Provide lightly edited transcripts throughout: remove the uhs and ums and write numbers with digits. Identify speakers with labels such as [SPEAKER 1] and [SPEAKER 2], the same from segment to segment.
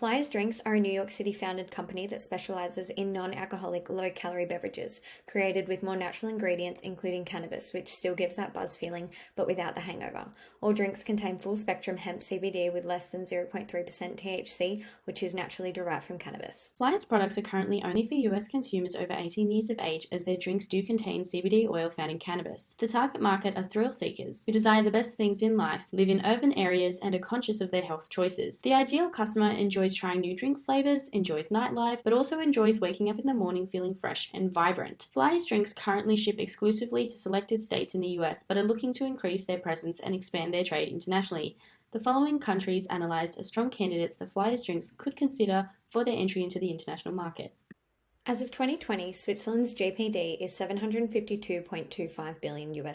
[SPEAKER 1] Flyers Drinks are a New York City-founded company that specializes in non-alcoholic, low-calorie beverages, created with more natural ingredients including cannabis, which still gives that buzz feeling, but without the hangover. All drinks contain full-spectrum hemp CBD with less than 0.3% THC, which is naturally derived from cannabis.
[SPEAKER 2] Flyers products are currently only for US consumers over 18 years of age, as their drinks do contain CBD oil found in cannabis. The target market are thrill seekers, who desire the best things in life, live in urban areas, and are conscious of their health choices. The ideal customer enjoys trying new drink flavors, enjoys nightlife, but also enjoys waking up in the morning feeling fresh and vibrant. Flyers Drinks currently ship exclusively to selected states in the US, but are looking to increase their presence and expand their trade internationally. The following countries analysed as strong candidates the Flyers Drinks could consider for their entry into the international market.
[SPEAKER 1] As of 2020, Switzerland's GDP is $752.25 billion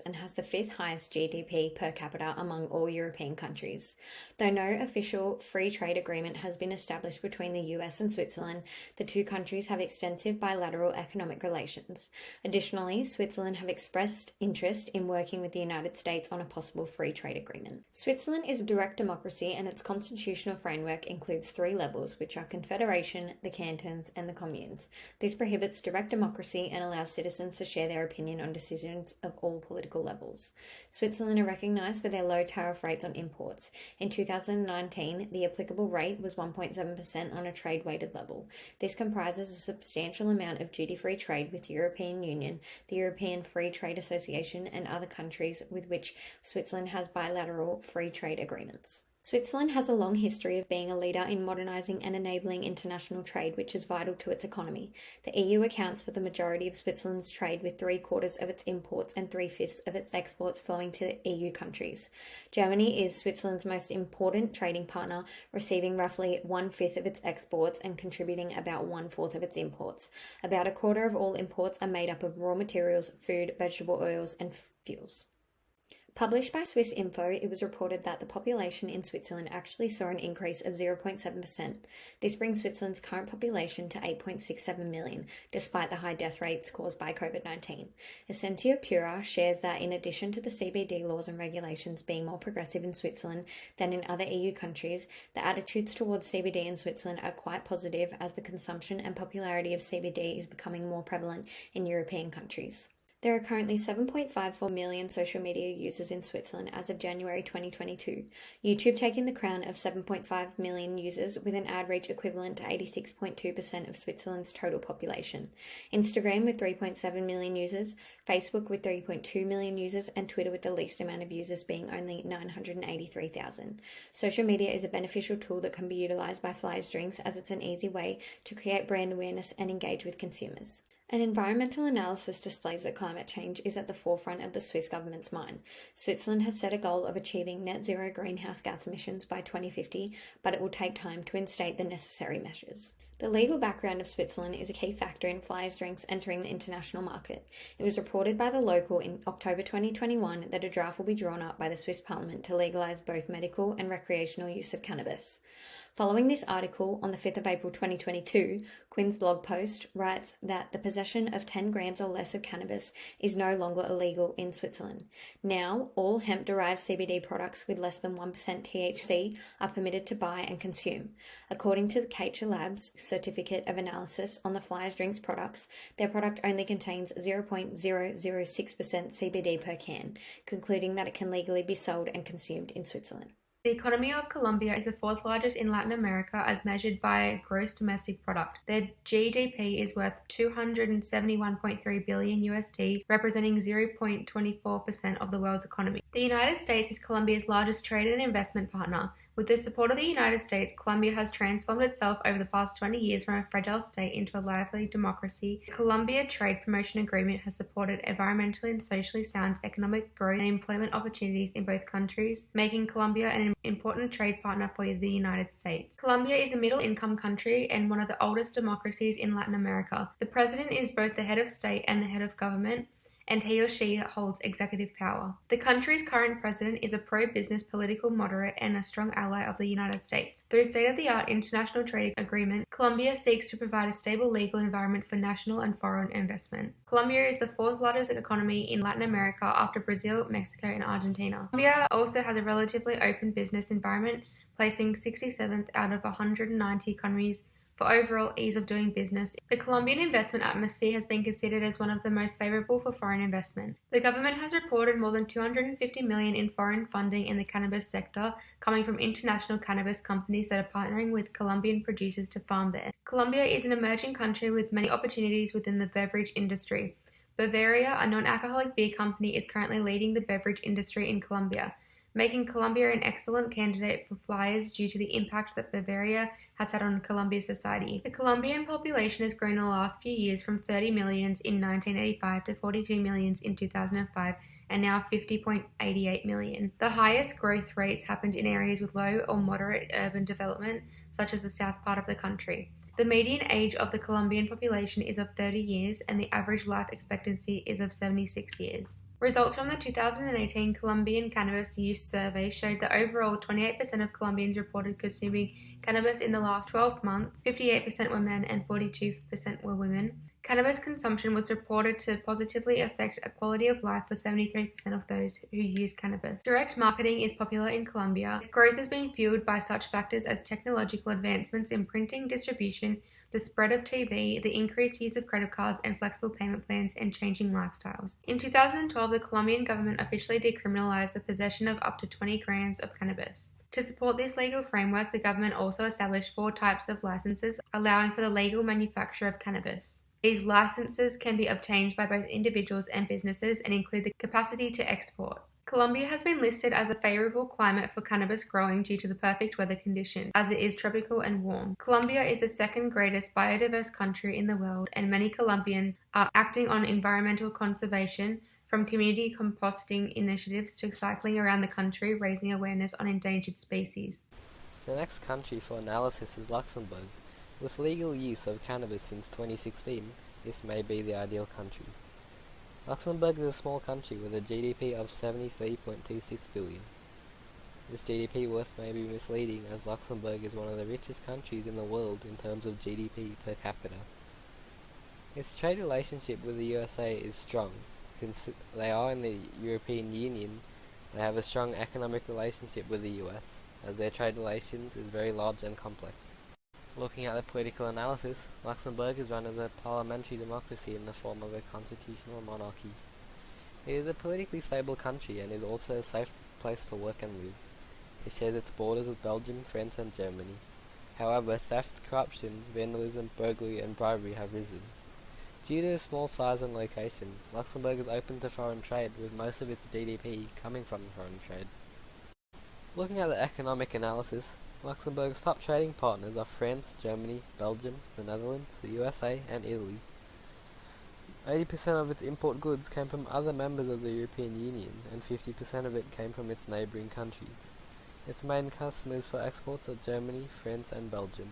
[SPEAKER 1] and has the fifth highest GDP per capita among all European countries. Though no official free trade agreement has been established between the US and Switzerland, the two countries have extensive bilateral economic relations. Additionally, Switzerland have expressed interest in working with the United States on a possible free trade agreement. Switzerland is a direct democracy, and its constitutional framework includes three levels, which are Confederation, the cantons, and the communes. This prohibits direct democracy and allows citizens to share their opinion on decisions of all political levels. Switzerland are recognised for their low tariff rates on imports. In 2019, the applicable rate was 1.7% on a trade-weighted level. This comprises a substantial amount of duty-free trade with the European Union, the European Free Trade Association, and other countries with which Switzerland has bilateral free trade agreements. Switzerland has a long history of being a leader in modernising and enabling international trade, which is vital to its economy. The EU accounts for the majority of Switzerland's trade, with 3/4 of its imports and 3/5 of its exports flowing to EU countries. Germany is Switzerland's most important trading partner, receiving roughly 1/5 of its exports and contributing about 1/4 of its imports. About 1/4 of all imports are made up of raw materials, food, vegetable oils, and fuels. Published by Swiss Info, it was reported that the population in Switzerland actually saw an increase of 0.7%. This brings Switzerland's current population to 8.67 million, despite the high death rates caused by COVID-19. Essentia Pura shares that in addition to the CBD laws and regulations being more progressive in Switzerland than in other EU countries, the attitudes towards CBD in Switzerland are quite positive, as the consumption and popularity of CBD is becoming more prevalent in European countries. There are currently 7.54 million social media users in Switzerland as of January 2022, YouTube taking the crown of 7.5 million users with an ad reach equivalent to 86.2% of Switzerland's total population, Instagram with 3.7 million users, Facebook with 3.2 million users, and Twitter with the least amount of users being only 983,000. Social media is a beneficial tool that can be utilised by Flyers Drinks, as it's an easy way to create brand awareness and engage with consumers. An environmental analysis displays that climate change is at the forefront of the Swiss government's mind. Switzerland has set a goal of achieving net zero greenhouse gas emissions by 2050, but it will take time to instate the necessary measures. The legal background of Switzerland is a key factor in Flyers Drinks entering the international market. It was reported by The Local in October 2021 that a draft will be drawn up by the Swiss Parliament to legalise both medical and recreational use of cannabis. Following this article, on the 5th of April 2022, Quinn's blog post writes that the possession of 10 grams or less of cannabis is no longer illegal in Switzerland. Now, all hemp-derived CBD products with less than 1% THC are permitted to buy and consume. According to the Kacher Labs Certificate of Analysis on the Flyers Drinks products, their product only contains 0.006% CBD per can, concluding that it can legally be sold and consumed in Switzerland.
[SPEAKER 3] The economy of Colombia is the fourth largest in Latin America as measured by gross domestic product. Their GDP is worth $271.3 billion USD, representing 0.24% of the world's economy. The United States is Colombia's largest trade and investment partner. With the support of the United States, Colombia has transformed itself over the past 20 years from a fragile state into a lively democracy. The Colombia Trade Promotion Agreement has supported environmentally and socially sound economic growth and employment opportunities in both countries, making Colombia an important trade partner for the United States. Colombia is a middle-income country and one of the oldest democracies in Latin America. The president is both the head of state and the head of government, and he or she holds executive power. The country's current president is a pro-business political moderate and a strong ally of the United States. Through state-of-the-art international trade agreement, Colombia seeks to provide a stable legal environment for national and foreign investment. Colombia is the fourth largest economy in Latin America after Brazil, Mexico, and Argentina. Colombia also has a relatively open business environment, placing 67th out of 190 countries for overall ease of doing business. The Colombian investment atmosphere has been considered as one of the most favorable for foreign investment. The government has reported more than $250 million in foreign funding in the cannabis sector, coming from international cannabis companies that are partnering with Colombian producers to farm there. Colombia is an emerging country with many opportunities within the beverage industry. Bavaria, a non-alcoholic beer company, is currently leading the beverage industry in Colombia, making Colombia an excellent candidate for flyers due to the impact that Bavaria has had on Colombia's society. The Colombian population has grown in the last few years from 30 millions in 1985 to 42 millions in 2005 and now 50.88 million. The highest growth rates happened in areas with low or moderate urban development, such as the south part of the country. The median age of the Colombian population is of 30 years and the average life expectancy is of 76 years. Results from the 2018 Colombian Cannabis Use Survey showed that overall 28% of Colombians reported consuming cannabis in the last 12 months, 58% were men and 42% were women. Cannabis consumption was reported to positively affect a quality of life for 73% of those who use cannabis. Direct marketing is popular in Colombia. Its growth has been fueled by such factors as technological advancements in printing, distribution, the spread of TV, the increased use of credit cards and flexible payment plans, and changing lifestyles. In 2012, the Colombian government officially decriminalized the possession of up to 20 grams of cannabis. To support this legal framework, the government also established 4 types of licenses, allowing for the legal manufacture of cannabis. These licenses can be obtained by both individuals and businesses and include the capacity to export. Colombia has been listed as a favorable climate for cannabis growing due to the perfect weather conditions, as it is tropical and warm. Colombia is the second greatest biodiverse country in the world, and many Colombians are acting on environmental conservation, from community composting initiatives to cycling around the country, raising awareness on endangered species.
[SPEAKER 4] The next country for analysis is Luxembourg. With legal use of cannabis since 2016, this may be the ideal country. Luxembourg is a small country with a GDP of 73.26 billion. This GDP worth may be misleading, as Luxembourg is one of the richest countries in the world in terms of GDP per capita. Its trade relationship with the USA is strong. Since they are in the European Union, they have a strong economic relationship with the US, as their trade relations is very large and complex. Looking at the political analysis, Luxembourg is run as a parliamentary democracy in the form of a constitutional monarchy. It is a politically stable country and is also a safe place to work and live. It shares its borders with Belgium, France and Germany. However, theft, corruption, vandalism, burglary and bribery have risen. Due to its small size and location, Luxembourg is open to foreign trade, with most of its GDP coming from foreign trade. Looking at the economic analysis, Luxembourg's top trading partners are France, Germany, Belgium, the Netherlands, the USA and Italy. 80% of its import goods came from other members of the European Union, and 50% of it came from its neighbouring countries. Its main customers for exports are Germany, France and Belgium,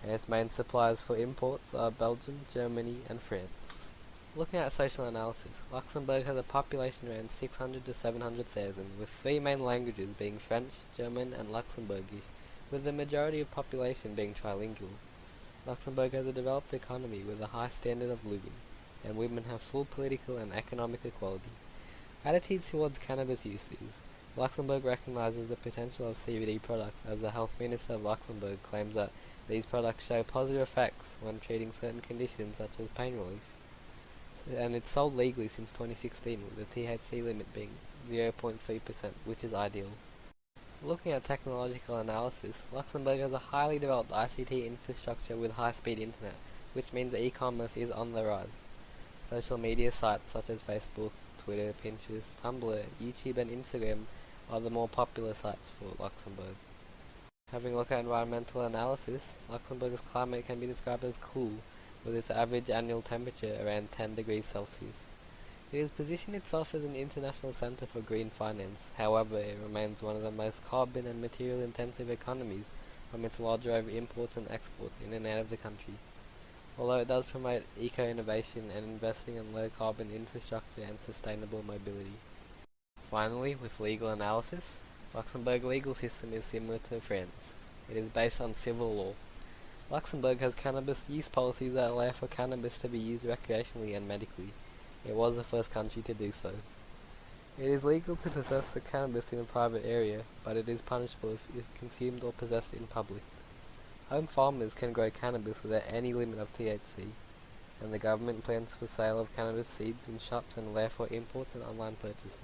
[SPEAKER 4] and its main suppliers for imports are Belgium, Germany and France. Looking at social analysis, Luxembourg has a population around 600 to 700,000, with 3 main languages being French, German and Luxembourgish, with the majority of population being trilingual. Luxembourg has a developed economy with a high standard of living, and women have full political and economic equality. Attitudes towards cannabis uses. Luxembourg recognizes the potential of CBD products, as the health minister of Luxembourg claims that these products show positive effects when treating certain conditions such as pain relief. And it's sold legally since 2016, with the THC limit being 0.3%, which is ideal. Looking at technological analysis, Luxembourg has a highly developed ICT infrastructure with high-speed internet, which means that e-commerce is on the rise. Social media sites such as Facebook, Twitter, Pinterest, Tumblr, YouTube and Instagram are the more popular sites for Luxembourg. Having a look at environmental analysis, Luxembourg's climate can be described as cool, with its average annual temperature around 10 degrees Celsius. It has positioned itself as an international centre for green finance. However, it remains one of the most carbon and material intensive economies from its large array of imports and exports in and out of the country. Although it does promote eco-innovation and investing in low carbon infrastructure and sustainable mobility. Finally, with legal analysis, Luxembourg's legal system is similar to France. It is based on civil law. Luxembourg has cannabis use policies that allow for cannabis to be used recreationally and medically. It was the first country to do so. It is legal to possess the cannabis in a private area, but it is punishable if consumed or possessed in public. Home farmers can grow cannabis without any limit of THC, and the government plans for sale of cannabis seeds in shops and allow for imports and online purchases.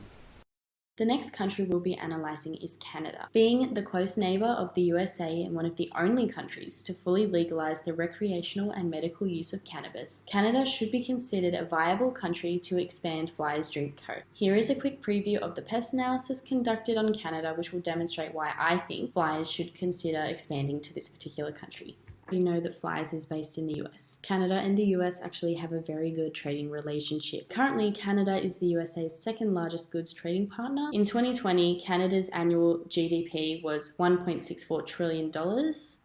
[SPEAKER 2] The next country we'll be analysing is Canada. Being the close neighbour of the USA and one of the only countries to fully legalise the recreational and medical use of cannabis, Canada should be considered a viable country to expand Flyers Drink Co. Here is a quick preview of the pest analysis conducted on Canada, which will demonstrate why I think Flyers should consider expanding to this particular country. We know that Flyers is based in the US. Canada and the US actually have a very good trading relationship. Currently, Canada is the USA's second largest goods trading partner. In 2020, Canada's annual GDP was $1.64 trillion.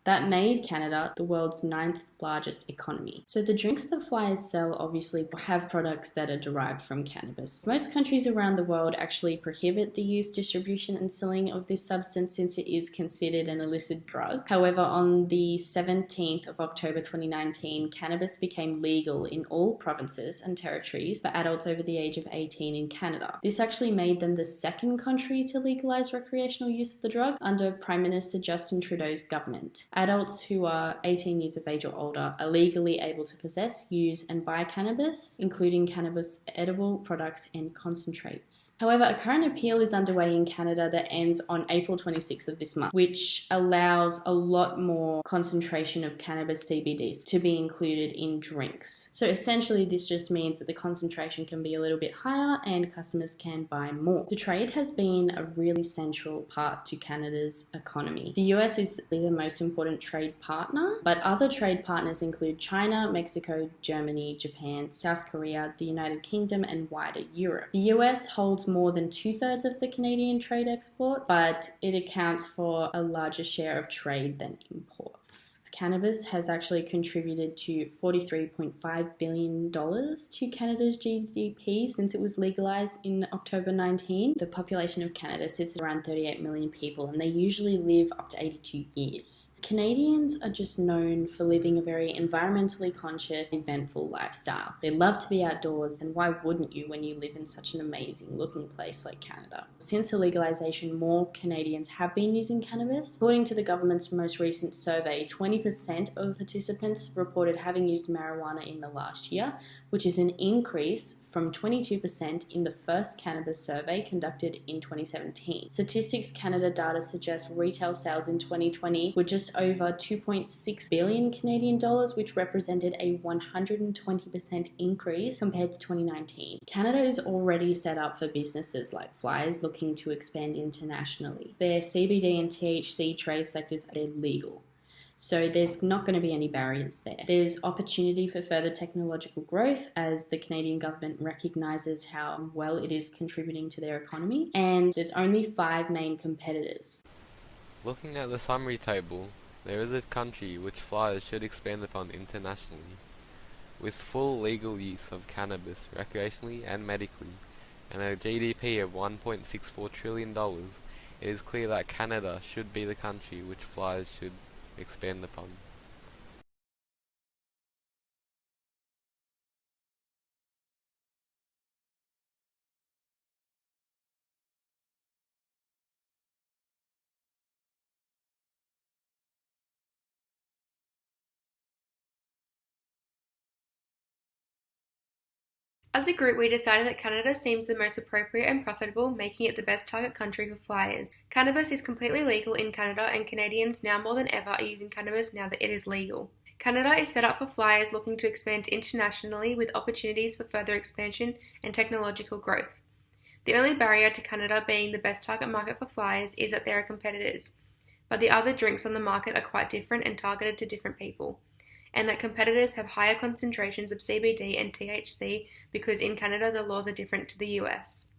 [SPEAKER 2] That made Canada the world's 9th largest economy. So the drinks that Flyers sell obviously have products that are derived from cannabis. Most countries around the world actually prohibit the use, distribution and selling of this substance since it is considered an illicit drug. However, on the 17th of October 2019, cannabis became legal in all provinces and territories for adults over the age of 18 in Canada. This actually made them the second country to legalise recreational use of the drug under Prime Minister Justin Trudeau's government. Adults who are 18 years of age or older are legally able to possess, use and buy cannabis, including cannabis edible products and concentrates. However, a current appeal is underway in Canada that ends on April 26th of this month, which allows a lot more concentration of cannabis CBDs to be included in drinks. So essentially this just means that the concentration can be a little bit higher and customers can buy more. The trade has been a really central part to Canada's economy. The US is the most important trade partner, but other trade partners include China, Mexico, Germany, Japan, South Korea, the United Kingdom and wider Europe. The US holds more than 2/3 of the Canadian trade export, but it accounts for a larger share of trade than imports. Cannabis has actually contributed to $43.5 billion to Canada's GDP since it was legalized in October 19. The population of Canada sits at around 38 million people and they usually live up to 82 years. Canadians are just known for living a very environmentally conscious, eventful lifestyle. They love to be outdoors, and why wouldn't you when you live in such an amazing looking place like Canada? Since the legalization, more Canadians have been using cannabis. According to the government's most recent survey, 20% of participants reported having used marijuana in the last year, which is an increase from 22% in the first cannabis survey conducted in 2017. Statistics Canada data suggests retail sales in 2020 were just over 2.6 billion Canadian dollars, which represented a 120% increase compared to 2019. Canada is already set up for businesses like Flyers looking to expand internationally. Their CBD and THC trade sectors are legal. So there's not going to be any barriers there. There's opportunity for further technological growth as the Canadian government recognises how well it is contributing to their economy, and there's only 5 main competitors.
[SPEAKER 4] Looking at the summary table, there is a country which Flyers should expand upon internationally. With full legal use of cannabis recreationally and medically, and a GDP of $1.64 trillion, it is clear that Canada should be the country which Flyers should expand upon.
[SPEAKER 3] As a group, we decided that Canada seems the most appropriate and profitable, making it the best target country for Flyers. Cannabis is completely legal in Canada, and Canadians now more than ever are using cannabis now that it is legal. Canada is set up for Flyers looking to expand internationally with opportunities for further expansion and technological growth. The only barrier to Canada being the best target market for Flyers is that there are competitors, but the other drinks on the market are quite different and targeted to different people, and that competitors have higher concentrations of CBD and THC because in Canada the laws are different to the US.